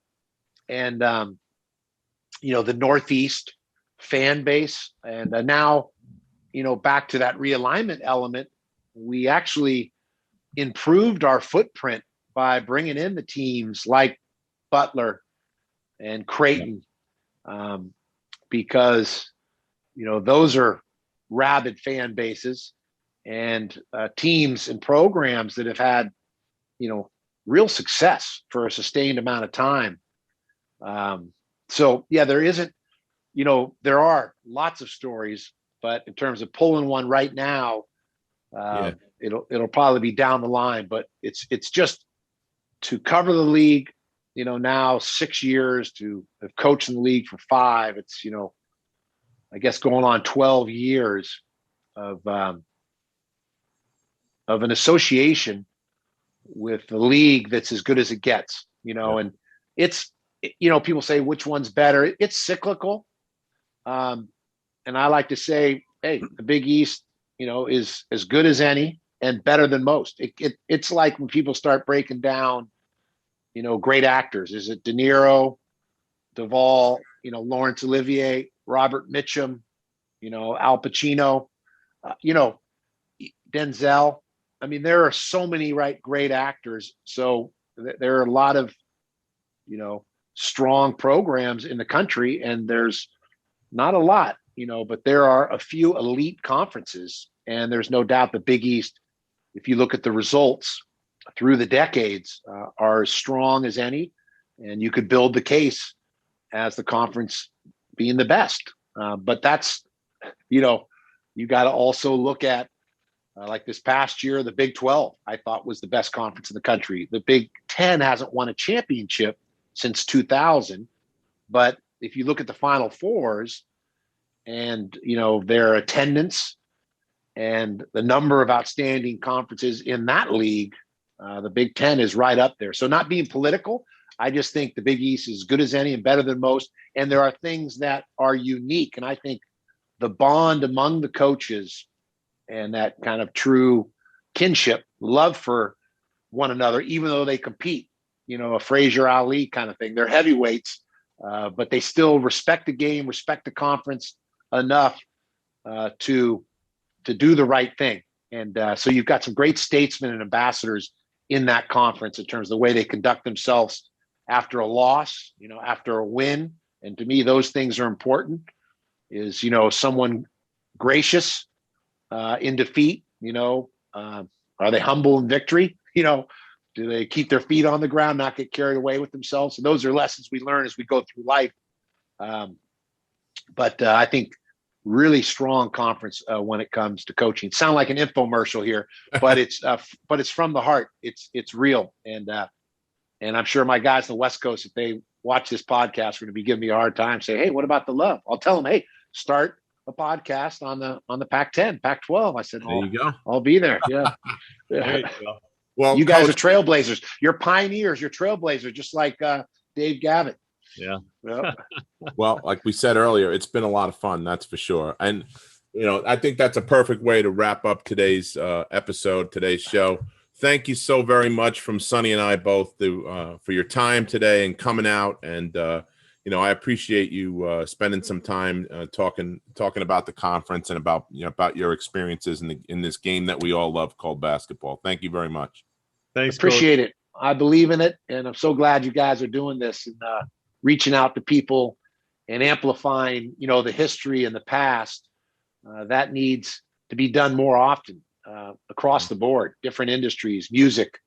and, the Northeast fan base. And now, back to that realignment element, we actually improved our footprint by bringing in the teams like Butler and Creighton, because, those are rabid fan bases and teams and programs that have had, real success for a sustained amount of time. So yeah, there are lots of stories, but in terms of pulling one right now, it'll probably be down the line. But it's just to cover the league, now 6 years, to have coached in the league for 5. It's I guess going on 12 years of an association with the league that's as good as it gets. And it's people say which one's better. It's cyclical. And I like to say, hey, the Big East, is as good as any and better than most. It's like when people start breaking down, great actors. Is it De Niro, Duvall, Laurence Olivier, Robert Mitchum, Al Pacino, Denzel. I mean, there are so many great actors. So there are a lot of, strong programs in the country, and there's not a lot, but there are a few elite conferences. And there's no doubt the Big East, if you look at the results through the decades, are as strong as any. And you could build the case as the conference being the best. But that's, you got to also look at, like this past year, the Big 12, I thought, was the best conference in the country. The Big 10 hasn't won a championship since 2000. But if you look at the Final Fours and, their attendance and the number of outstanding conferences in that league, the Big 10 is right up there. So not being political, I just think the Big East is as good as any and better than most. And there are things that are unique. And I think the bond among the coaches and that kind of true kinship, love for one another, even though they compete, a Frazier Ali kind of thing. They're heavyweights, but they still respect the game, respect the conference enough to do the right thing. And so you've got some great statesmen and ambassadors in that conference in terms of the way they conduct themselves after a loss, after a win. And to me, those things are important. Is, someone gracious in defeat? Are they humble in victory? Do they keep their feet on the ground, not get carried away with themselves? And those are lessons we learn as we go through life. But I think really strong conference when it comes to coaching. Sound like an infomercial here, but it's from the heart. It's real. And I'm sure my guys on the West Coast, if they watch this podcast, are going to be giving me a hard time. Say, hey, what about the love? I'll tell them, hey, start a podcast on the Pac-10, Pac-12. I said, there you go. I'll be there. Yeah. There you go. Well, you guys Coach, are trailblazers. You're pioneers. You're trailblazers, just like Dave Gavitt. Yeah. Yep. Well, like we said earlier, it's been a lot of fun, that's for sure. And, I think that's a perfect way to wrap up today's episode, today's show. Thank you so very much from Sonny and I both for your time today and coming out. And, I appreciate you spending some time talking about the conference and about your experiences in this game that we all love called basketball. Thank you very much. Thanks. Appreciate Coach. it. I believe in it. And I'm so glad you guys are doing this and reaching out to people and amplifying, the history and the past. That needs to be done more often across the board, different industries, music,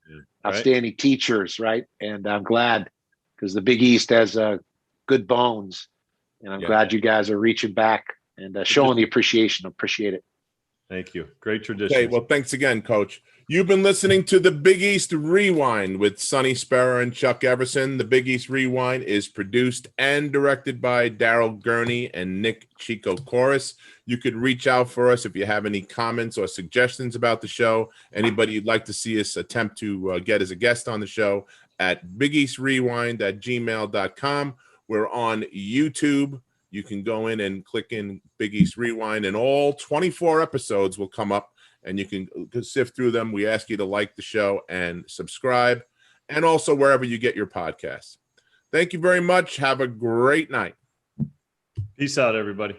outstanding teachers, right? And I'm glad because the Big East has good bones. And I'm glad you guys are reaching back and showing the appreciation. Appreciate it. Thank you. Great tradition. Okay, well, thanks again, Coach. You've been listening to the Big East Rewind with Sonny Spera and Chuck Everson. The Big East Rewind is produced and directed by Daryl Gurney and Nick Chico Chorus. You could reach out for us if you have any comments or suggestions about the show. Anybody you'd like to see us attempt to get as a guest on the show at bigeastrewind@gmail.com. We're on YouTube. You can go in and click in Big East Rewind, and all 24 episodes will come up, and you can sift through them. We ask you to like the show and subscribe, and also wherever you get your podcasts. Thank you very much. Have a great night. Peace out, everybody.